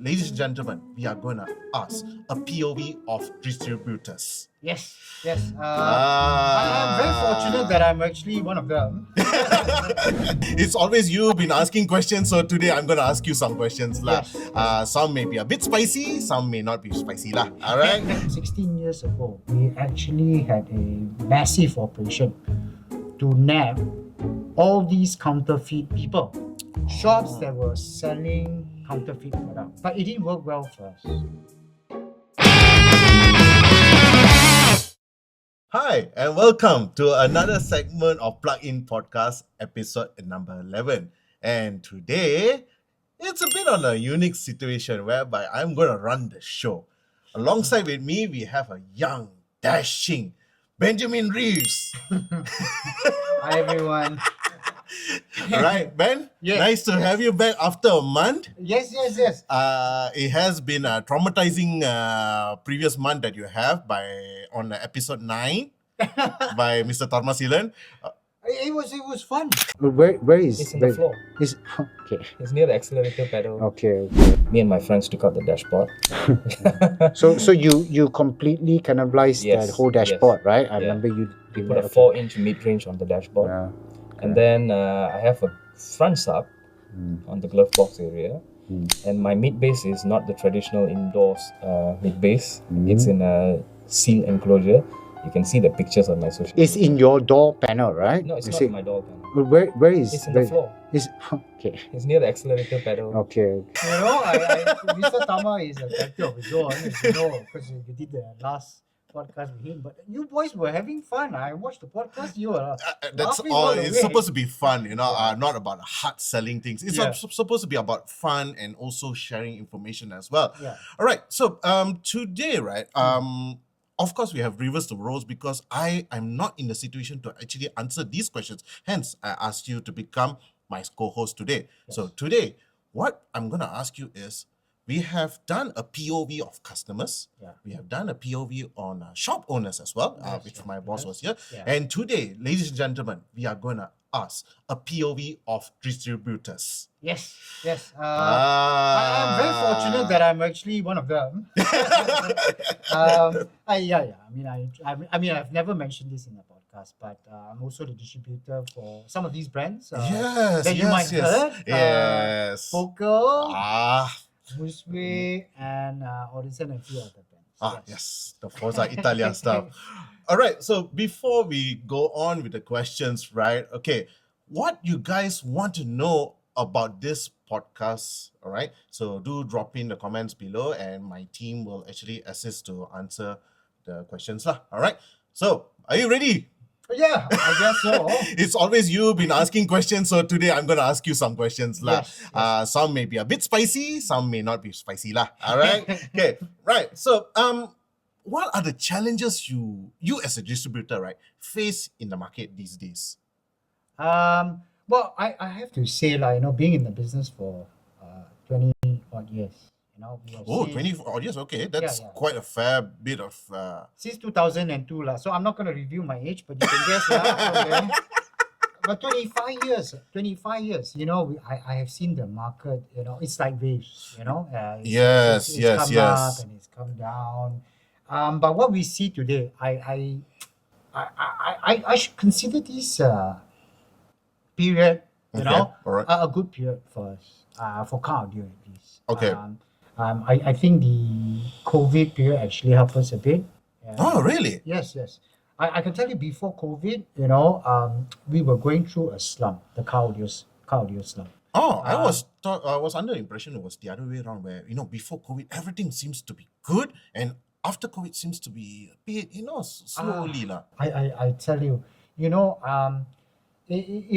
ladies and gentlemen, we are going to ask a POV of distributors. Yes. I'm very fortunate that I'm actually one of them. It's always you been asking questions, so today I'm going to ask you some questions. Yes. Some may be a bit spicy, some may not be spicy. Alright? 16 years ago, we actually had a massive operation to nab all these counterfeit people. Shops that were selling counterfeit products. But it didn't work well for us. Hi, and welcome to another segment of Plug-in Podcast, episode number 11. And today, it's a bit on a unique situation whereby I'm going to run the show. Alongside with me, we have a young, dashing Benjamin Reeves. Hi, everyone. Right, Ben? Yes. Nice to have you back after a month. Yes. It has been a traumatizing previous month that you have on episode 9 by Mr. Tarmasilan. It was fun. Where is It's on the floor. Is okay. It's near the accelerator pedal. Okay. Me and my friends took out the dashboard. So you completely cannibalized Yes, that whole dashboard, right? I Yeah. remember you We did put a that. 4-inch mid-range on the dashboard. Yeah. And then I have a front sub on the glove box area. And my mid base is not the traditional indoors mid base. It's in a sealed enclosure. You can see the pictures on my social It's in your door panel, right? No, it's You not say- in my door panel. Where is It's in the floor. Is okay. It's near the accelerator pedal. Okay. You know, Mr. Tama is a character of his own, as you know, because you did the last podcast with him. But you boys were having fun. I watched the podcast. You were That's laughing all. all the It's way. supposed to be fun, not about hard selling things. It's Yeah. supposed to be about fun and also sharing information as well. Yeah. All right. So today, right, of course we have reversed the roles because I am not in the situation to actually answer these questions. Hence, I asked you to become my co-host today. So today, what I'm gonna ask you is, we have done a POV of customers. Yeah. We have done a POV on shop owners as well, Yes, which yes, my boss yes. was here. Yeah. And today, ladies and gentlemen, we are going to ask a POV of distributors. Yes. I'm very fortunate that I'm actually one of them. I mean, I've never mentioned this in the podcast, but I'm also the distributor for some of these brands that you might heard. Yes. Focal, Ah, Muswe, and Odison, and a few other brands. yes, the Forza Italia stuff. All right, so before we go on with the questions, right? Okay, what you guys want to know about this podcast, all right? So do drop in the comments below and my team will actually assist to answer the questions lah. All right, so are you ready? Yeah, I guess so. It's always you been asking questions, so today I'm going to ask you some questions lah. Yes. Some may be a bit spicy, some may not be spicy lah. All right. Okay. Right. So what are the challenges you as a distributor, right, face in the market these days? Well, I have to say, being in the business for 20 odd years, we have Oh, seen 20 odd years. Okay, that's yeah. quite a fair bit of. since 2002 lah. So I'm not going to review my age, but you can guess lah. But 25 years, I have seen the market. It's like waves. Yes, it's yes, come yes. up and it's come down. But what we see today, I should consider this period, Okay, all right. a good period for us, for car audio at least. Okay. I think the COVID period actually helped us a bit. Oh, really? Yes. I can tell you before COVID, we were going through a slump, the car audio slump. Oh, I was under the impression it was the other way around, where before COVID everything seems to be good, and after COVID seems to be a bit slowly lah. I tell you, it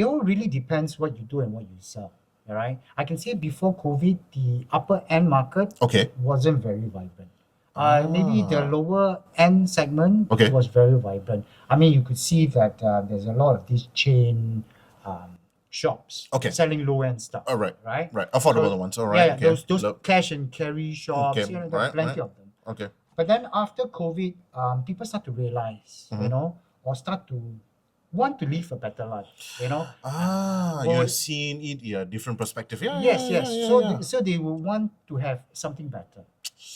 all really depends what you do and what you sell. All right. I can say before COVID, the upper end market Okay. wasn't very vibrant. Maybe the lower end segment Okay. was very vibrant. I mean, you could see that there's a lot of these chain shops Okay. selling low end stuff. All right. Right. Right. Affordable ones. All right. Yeah, Okay. those cash and carry shops. Okay, There are right, plenty right. of them. Okay. But then after COVID, people start to realize, Mm-hmm. or start to want to live a better life. You're Or- seeing it in a different perspective. Yeah, yes, yeah, yes. yeah, So yeah. so they will want to have something better,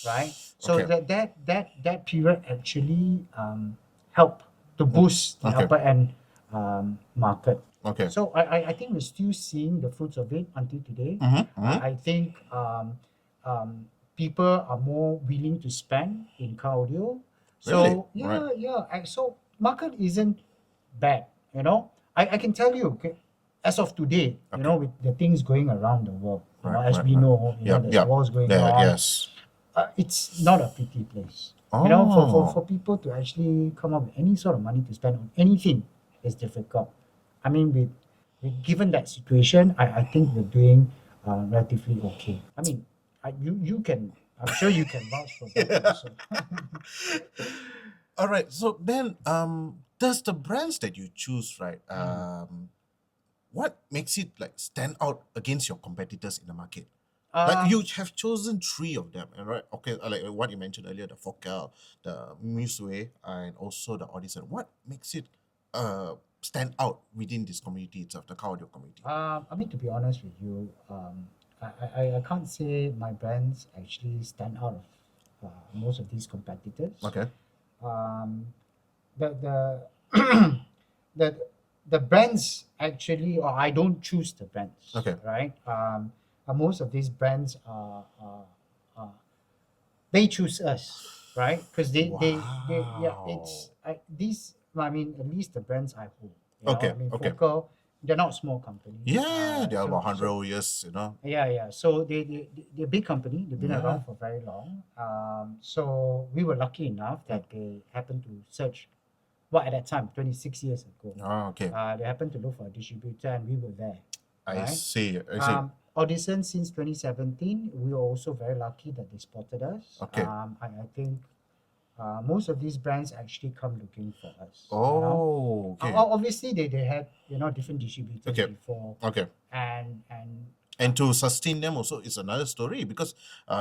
right? So Okay. that period actually help to boost the Okay. upper end market. Okay. So I think we're still seeing the fruits of it until today. Mm-hmm. I think people are more willing to spend in car audio. Really? So yeah, Right. yeah. So market isn't bad. I can tell you, okay, as of today, Okay. with the things going around the world, Right, as right, we right. know, Yep, there's yep. wars going There, on. yes. It's not a pretty place. Oh. For people to actually come up with any sort of money to spend on anything is difficult. I mean, given that situation, I think we're doing relatively okay. I mean, you can, I'm sure you can vouch for that Yeah. also. All right. So then, does the brands that you choose, right? What makes it like stand out against your competitors in the market? Like you have chosen three of them, right? Okay, like what you mentioned earlier, the Focal, the Musue, and also the Audition. What makes it stand out within this community itself, the car audio community? I mean, to be honest with you, I can't say my brands actually stand out of most of these competitors. Okay. Um, the the the brands actually, or I don't choose the brands. Okay. Right. Most of these brands they choose us, right? Because they yeah, it's these. I mean, at least the brands I hold. Okay, I mean, okay. Focal, they're not small company. Yeah, they are So- about 100 so- years, yeah, yeah. So they're a big company. They've been Yeah. around for very long. So we were lucky enough that they happened to search. Well, at that time, 26 years ago, Ah, okay. they happened to look for a distributor, and we were there. I right? see. I see. Audition since 2017, we were also very lucky that they spotted us. Okay. I think most of these brands actually come looking for us. Oh, okay. Obviously, they had different distributors Okay. before, Okay. and And to sustain them also is another story because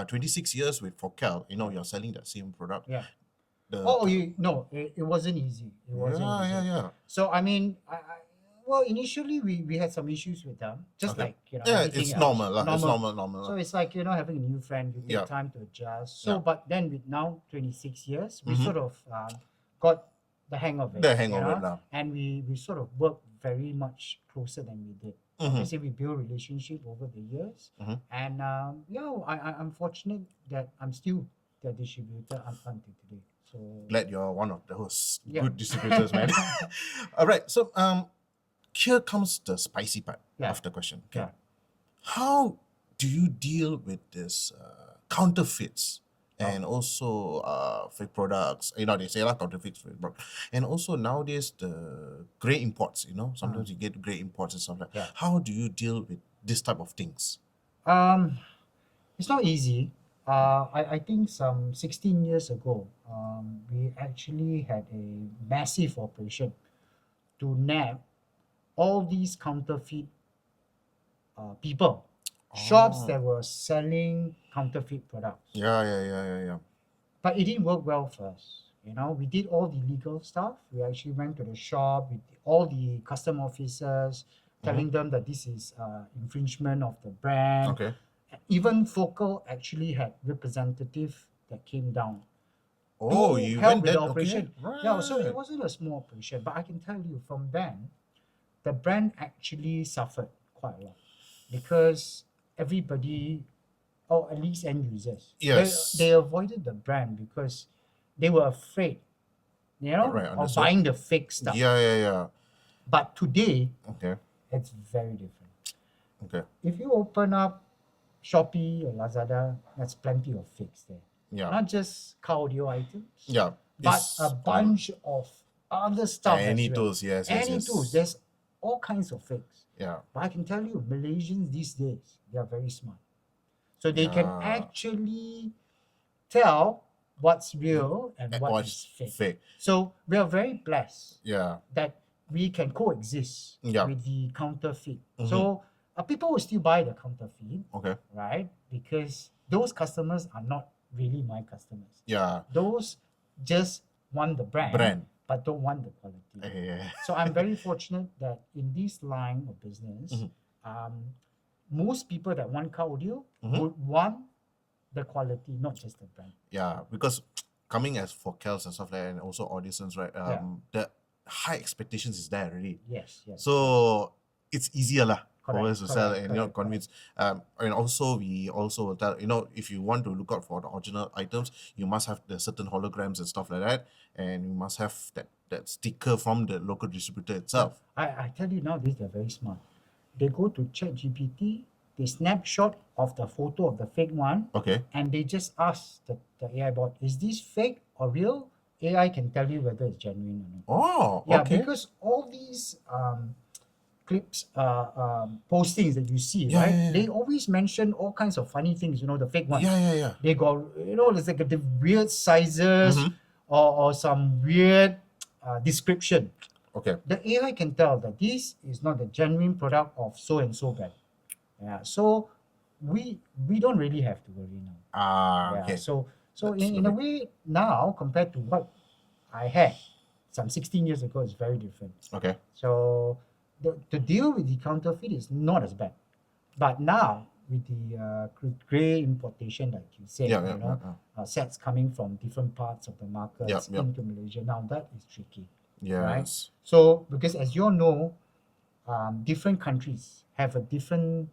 26 years with Focal, you're selling that same product. yeah. The, No, it wasn't easy. It wasn't yeah, easy. yeah, yeah. So I mean, well, initially we had some issues with them, just Okay. like Yeah, everything it's else. normal. It's normal. So it's like having a new friend, you take Yeah. time to adjust. So, Yeah. but then with now 26 years, we Mhm. sort of got the hang of it. The hang you of it know? now. And we sort of worked very much closer than we did. Mhm. Obviously, we build relationship over the years, Mhm. and I'm fortunate that I'm still their distributor until today. So Glad you're one of those Yeah. good distributors, man. All right. So here comes the spicy part Yeah. of the question. Okay. Yeah. How do you deal with this counterfeits and also fake products? They say like counterfeits, fake products. And also nowadays the grey imports, sometimes you get grey imports and stuff like that. Yeah. How do you deal with this type of things? It's not easy. I think some 16 years ago, we actually had a massive operation to nab all these counterfeit people, shops that were selling counterfeit products. Yeah. But it didn't work well for us. We did all the legal stuff. We actually went to the shop with all the custom officers, telling them that this is infringement of the brand. Okay. Even Focal actually had representative that came down Oh, to you help went with that the operation. Okay. Yeah, so Right. it wasn't a small operation, but I can tell you from then, the brand actually suffered quite a lot because everybody, or at least end users, Yes. they avoided the brand because they were afraid, Right, of understood. buying the fake stuff. Yeah. But today, Okay. it's very different. Okay. If you open up Shopee or Lazada, there's plenty of fakes there. Yeah. Not just car audio items, Yeah. but It's a bunch of other stuff any as well. tools, yes. Any tools. There's all kinds of fakes. Yeah. But I can tell you, Malaysians these days, they are very smart. So they can Yeah. actually tell what's real and what is fake. fake. So we are very blessed Yeah. that we can coexist Yeah. with the counterfeit. Mhm. So people will still buy the counterfeit, Okay. right? Because those customers are not really my customers. Yeah. Those just want the brand, Brand. but don't want the quality. Yeah. So I'm very fortunate that in this line of business, Mhm. most people that want car audio Mhm. would want the quality, not just the brand. Yeah, because coming as for Kels and stuff like that, and also auditions, right? The high expectations is there already. Yes, yes. So it's easier lah for Correct, us to sell correct, and correct, convince. And also we also will tell, if you want to look out for the original items, you must have the certain holograms and stuff like that, and you must have that sticker from the local distributor itself. I tell you nowadays they're very smart. They go to ChatGPT, they snapshot of the photo of the fake one, Okay. and they just ask the AI bot, is this fake or real? AI can tell you whether it's genuine or not. Oh, Yeah, okay. because all these clips, postings that you see, Yeah, right? yeah, yeah. They always mention all kinds of funny things, the fake ones. Yeah. They got, it's like the weird sizes Mhm. or some weird description. Okay. The AI can tell that this is not the genuine product of so and so brand. Yeah, so we don't really have to worry now. Ah, Yeah, okay. so That's in a lovely. way now compared to what I had some 16 years ago is very different. Okay. So the deal with the counterfeit is not as bad, but now with the grey importation, like you said, Yeah. sets coming from different parts of the markets Yep. into Malaysia, now that is tricky. Yes. So because as you all know, different countries have a different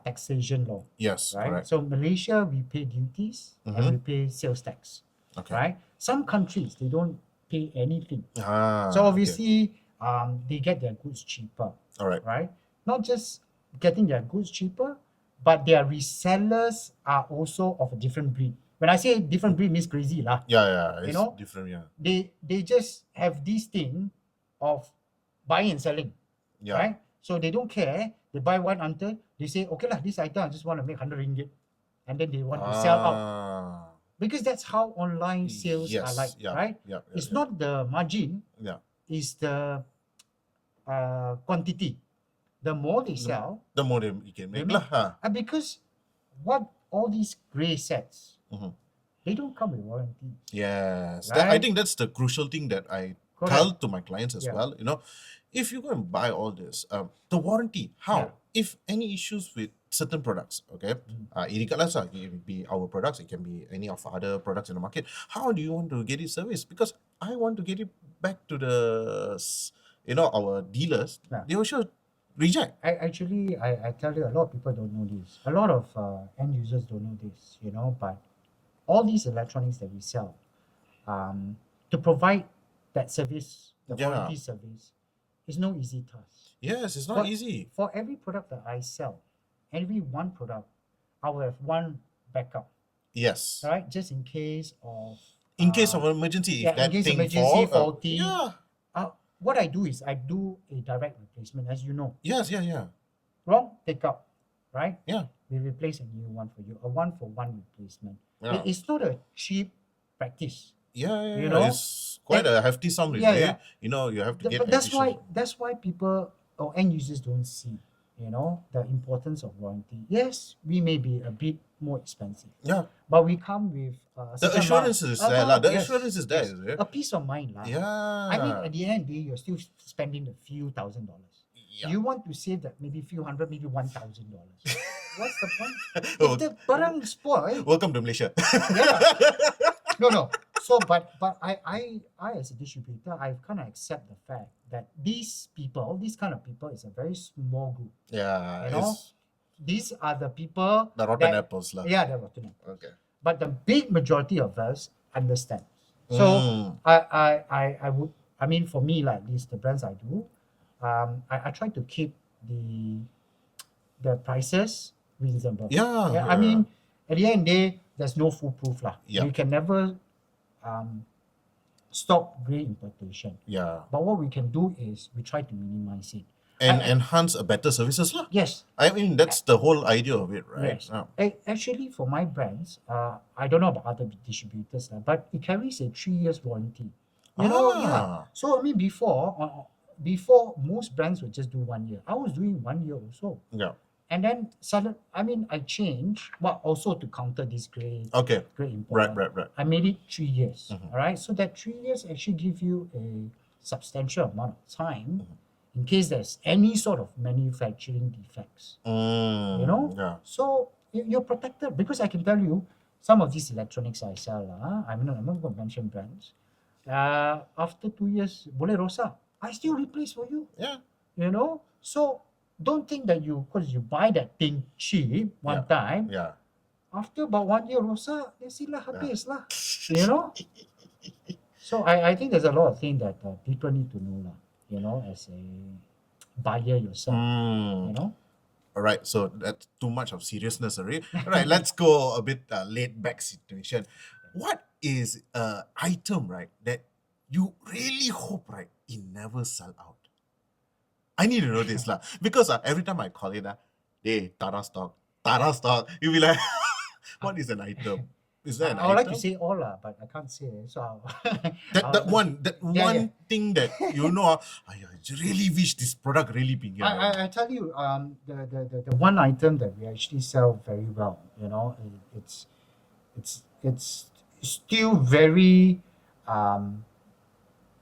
taxation law, Yes, right? correct. So Malaysia, we pay duties and we pay sales tax, Okay. right? Some countries, they don't pay anything. Ah, So okay. obviously, they get their goods cheaper, All right. right? Not just getting their goods cheaper, but their resellers are also of a different breed. When I say different breed, means crazy lah. Yeah. You It's know? different, yeah. They just have this thing of buying and selling, Yeah. right? So they don't care. They buy one until they say, okay lah, this item I just want to make 100 ringgit, and then they want to sell out Ah. because that's how online sales are Yes. like, Yeah. right? Yeah. It's not the margin, Yeah. it's the quantity. The more they sell, The more you can they make make. lah. Huh? And because what all these grey sets, Mhm. they don't come with warranty. Yes. I Right? think that's the crucial thing that I Correct. tell to my clients as Yeah. well. If you go and buy all this, the warranty, how? Yeah. If any issues with certain products, okay, regardless, it can be our products, it can be any of other products in the market. How do you want to get it serviced? Because I want to get it back to our dealers. Yeah. They will sure reject. I tell you, a lot of people don't know this. A lot of end users don't know this, but all these electronics that we sell, to provide that service, the Yeah. warranty service, is no easy task. Yes, it's not For- easy. For every product that I sell, every one product, I will have one backup, Yes. right? Just in case of In case of emergency, yeah, if that in case thing emergency fall, faulty. yeah. What I do is I do a direct replacement, as you know. Yes, yeah. Wrong, take out, right? Yeah. We replace a new one for you, a one-for-one replacement. Yeah. It's not a cheap practice. Yeah. You know? It's quite a hefty sum, really. Yeah. You have to get But that's additional- why people or end users don't see, the importance of warranty. Yes, we may be a bit more expensive, Yeah. but we come with The certain assurance amount- is there, lah. The yes, assurance is there, yes. is it? A peace of mind, lah. Yeah. I mean, at the end of the day, you're still spending a few $1,000s. Yeah. You want to save that maybe few hundred, maybe $1,000. What's the point? Oh. If the barang spoil, Welcome to Malaysia. yeah. No. So, but I as a distributor, I kind of accept the fact that these kind of people, is a very small group. Yeah. You know? It's These are the people the rotten that- apples, lah. Yeah, they're rotten apples. Okay. But the big majority of us understand. So I mean, for me, like these the brands I do, I try to keep the prices reasonable. Yeah. I mean, at the end of the day, there's no foolproof lah. Yeah. We can never stop grey importation. Yeah. But what we can do is we try to minimize it. And enhance a better services, lah. Yes. I mean, that's the whole idea of it, right? Yes. Yeah. Actually, for my brands, I don't know about other distributors, but it carries a 3 years warranty. Ah. So I mean, before most brands would just do 1 year. I was doing 1 year also. Yeah. And then suddenly, I changed, but also to counter this great Okay. import. Right. I made it 3 years. Mhm. All right. So that 3 years actually give you a substantial amount of time in case there's any sort of manufacturing defects. Yeah. So you're protected because I can tell you some of these electronics I sell. I'm not going to mention brands. After 2 years, boleh rosak. I still replace for you. Yeah. So don't think that because you buy that thing cheap one time, Yeah. after about 1 year rosak, that's it lah, habis lah. You know? So I think there's a lot of things that people need to know lah, as a buyer yourself, Mm. you know? All right, so that's too much of seriousness already. All right, let's go a bit laid back situation. What is an item, right, that you really hope, right, it never sell out? I need to know this, lah, because every time I call it, hey, Tara stock, you'll be like, what is an item? Is that an I would like item? to say all lah, but I can't say. So that one yeah. thing that I really wish this product really been here. I tell you, the one item that we actually sell very well, it's still very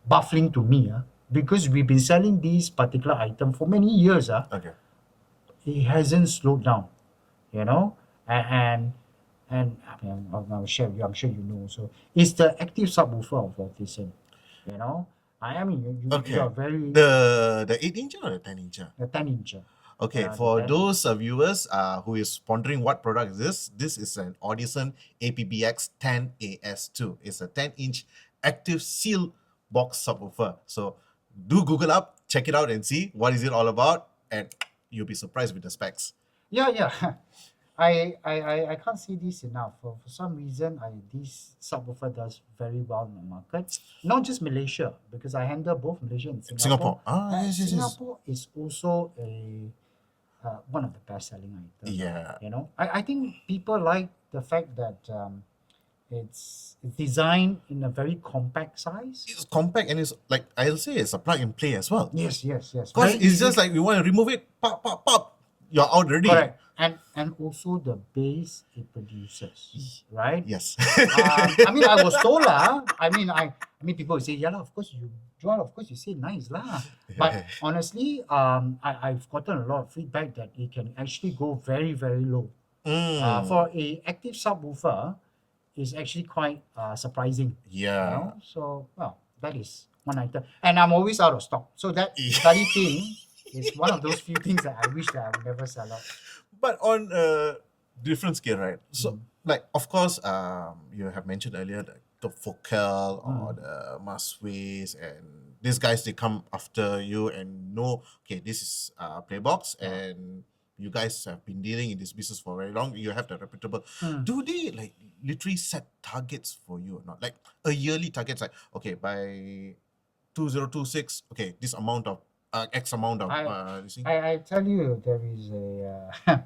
baffling to me, because we've been selling this particular item for many years. Okay. It hasn't slowed down, and I'll share with you. I'm sure you know. So it's the active subwoofer of Vortison. Okay. You are very The 8-incher or the 10-incher? the 10-incher. Okay, the for 10. those viewers who is wondering what product is this is an Audison APBX 10AS2. It's a 10-inch active seal box subwoofer. So do Google up, check it out and see what is it all about, and you'll be surprised with the specs. Yeah. I can't say this enough. For some reason, this subwoofer does very well in the market. Not just Malaysia, because I handle both Malaysia and Singapore. Yes. Singapore is also one of the best-selling items. Yeah. I think people like the fact that it's designed in a very compact size. It's compact and it's like, I'll say it's a plug and play as well. Yes. Because Very it's easy. just like we want to remove it, pop, you're out already. Correct. And also the bass it produces, right? Yes. I was told lah. People will say, yeah lah, of course you say nice lah. But honestly, I've gotten a lot of feedback that it can actually go very, very low. For a active subwoofer, is actually quite surprising. Yeah. So that is one item, and I'm always out of stock. So that bloody thing is one of those few things that I wish that I would never sell out. But on a different scale, right? So, like, of course, you have mentioned earlier the Focal or the Masways, and these guys, they come after you and know, okay, this is Playbox, and you guys have been dealing in this business for very long. You have the reputable. Do they like literally set targets for you or not? Like a yearly targets, like, okay, by 2026, okay, this amount of X amount of this thing? I tell you, there is a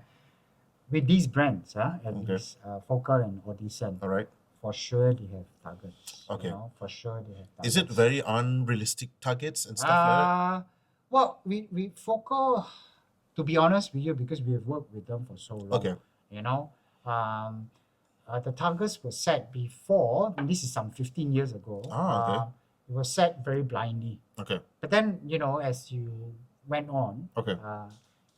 with these brands, at Okay. least Focal and Audison, All right. for sure they have targets. Okay. For sure they have targets. Is it very unrealistic targets and stuff like Well, we Focal, to be honest with you, because we have worked with them for so long. Okay. The targets were set before, and this is some 15 years ago. Okay. It was set very blindly. that? Okay. But then, as you went on, Okay.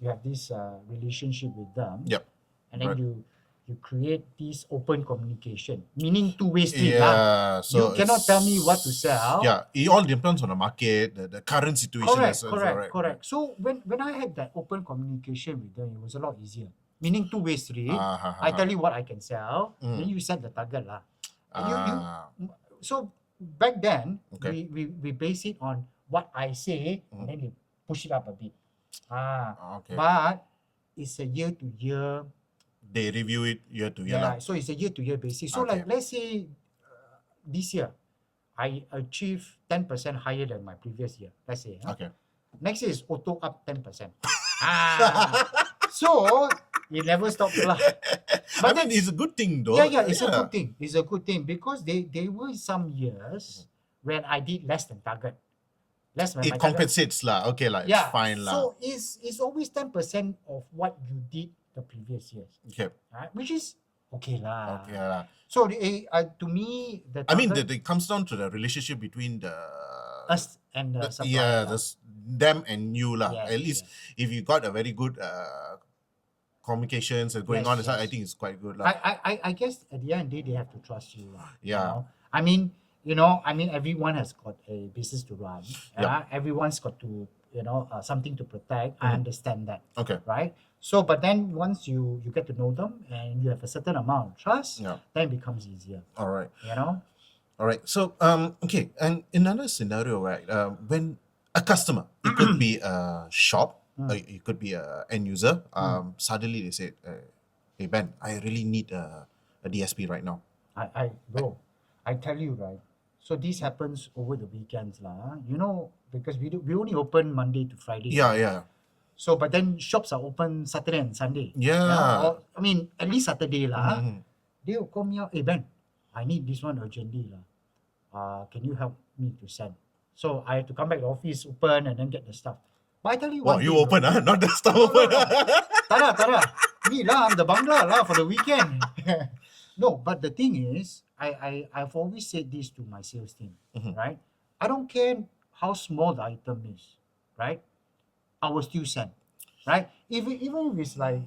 you have this relationship with them. Yep. And then Right. you create this open communication, meaning two-way street. Yeah. So You cannot it's- tell me what to sell. Yeah, it all depends on the market, the current situation. Correct, as well, right? correct. So when I had that open communication with them, it was a lot easier. Meaning two-way street. I tell you what I can sell, then you set the target lah. So back then, Okay. we base it on what I say, and then you push it up a bit. Okay. But it's a year-to-year. They review it year to year. Yeah, so it's a year-to-year basis. So Okay. like, let's say this year, I achieve 10% higher than my previous year. Let's say. Okay. Next year is auto up 10%. So it never stops lah. I mean, it's a good thing though. Yeah, it's a good thing. It's a good thing because there were some years when I did less than target. less than It my target. compensates lah. Okay lah. It's fine lah. So it's always 10% of what you did the previous years, Okay. right? Which is okay lah. Okay lah. So to me, the I mean, target, it comes down to the relationship between the us and the supplier. yeah, them and you lah. Yes, At least if you got a very good communications and going Yes, on, and stuff, I yes. think it's quite good lah. I guess at the end of the day, they have to trust you. Yeah. You know? I mean, everyone has got a business to run. Everyone's got to, something to protect. I understand that, Okay. right? So, but then once you get to know them and you have a certain amount of trust, Yeah. then it becomes easier. All right. All right. So, okay. And in another scenario, right, when a customer, it could be a shop, it could be a end user, suddenly they say, hey, Ben, I really need a DSP right now. Bro, I tell you, right? So this happens over the weekends, lah. Because we only open Monday to Friday. Yeah. So, but then shops are open Saturday and Sunday. Yeah. Or, at least Saturday lah. Mhm. They will call me out, hey Ben, I need this one urgently lah. Can you help me to send? So I have to come back to the office, open and then get the stuff. But I tell you Wow, one you thing, open, bro. not the store open. Tada. Me lah, I'm the bangla lah for the weekend. No, but the thing is, I've always said this to my sales team, right? I don't care how small the item is, right? I will still send, right? Even if it's like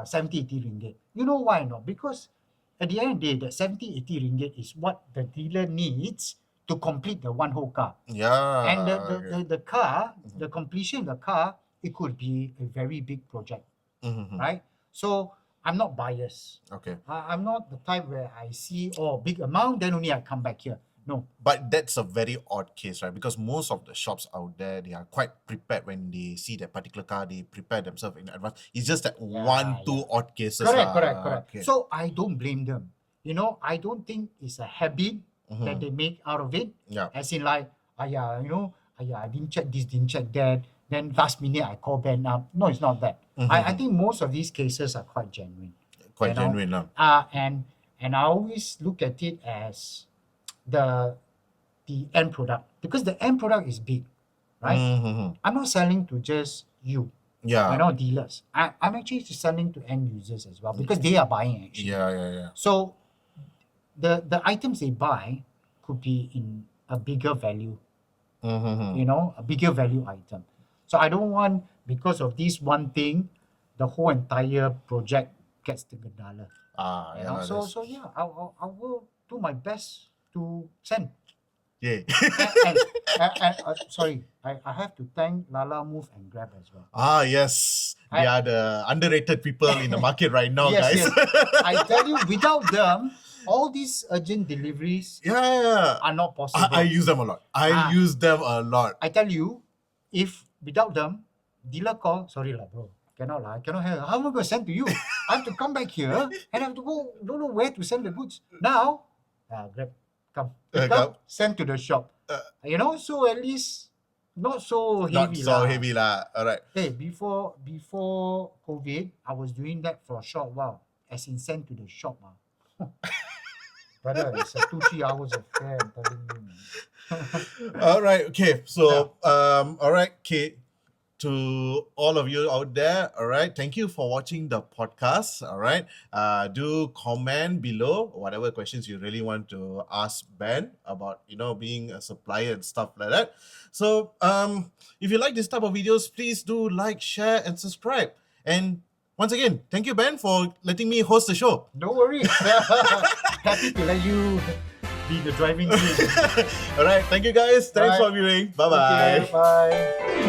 70, 80 ringgit. You know why not? Because at the end of the day, that 70, 80 ringgit is what the dealer needs to complete the one whole car. Yeah. And okay. the car, the completion of the car, it could be a very big project, Mhm. right? So I'm not biased. Okay. I'm not the type where I see, big amount, then only I come back here. No. But that's a very odd case, right? Because most of the shops out there, they are quite prepared when they see that particular car, they prepare themselves in advance. It's just that two odd cases. Correct. Okay. So I don't blame them. I don't think it's a habit that they make out of it. Yeah. As in like, I didn't check this, didn't check that. Then last minute I call Ben up. No, it's not that. I think most of these cases are quite genuine. Quite genuine. Lah. And I always look at it as the end product, because the end product is big, right? I'm not selling to just you, Yeah. dealers. I'm actually selling to end users as well, because they are buying actually. Yeah. So the items they buy could be in a bigger value, a bigger value item. So I don't want, because of this one thing, the whole entire project gets the $1. So yeah, I will do my best to send. Yeah. and sorry, I have to thank Lala Move and Grab as well. Yes. They are the underrated people in the market right now, guys. Yes. I tell you, without them, all these urgent deliveries are not possible. I use them a lot. I tell you, if without them, dealer call, sorry lah bro, cannot have. How am I going to send to you? I have to come back here and I have to go, don't know where to send the goods. Now, Grab, come, send to the shop. So at least not so heavy. Not so heavy lah. All right. Hey, before COVID, I was doing that for a short while, as in send to the shop. Brother, it's 2-3 hours of fare, I'm telling you, man. All right. Okay. So, all right. Okay. To all of you out there, all right. Thank you for watching the podcast. All right. Do comment below whatever questions you really want to ask Ben about, being a supplier and stuff like that. So, if you like this type of videos, please do like, share, and subscribe. And once again, thank you, Ben, for letting me host the show. No worries. Happy to let you be the driving seat. All right. Thank you, guys. Thanks for viewing. Bye-bye. Okay, bye.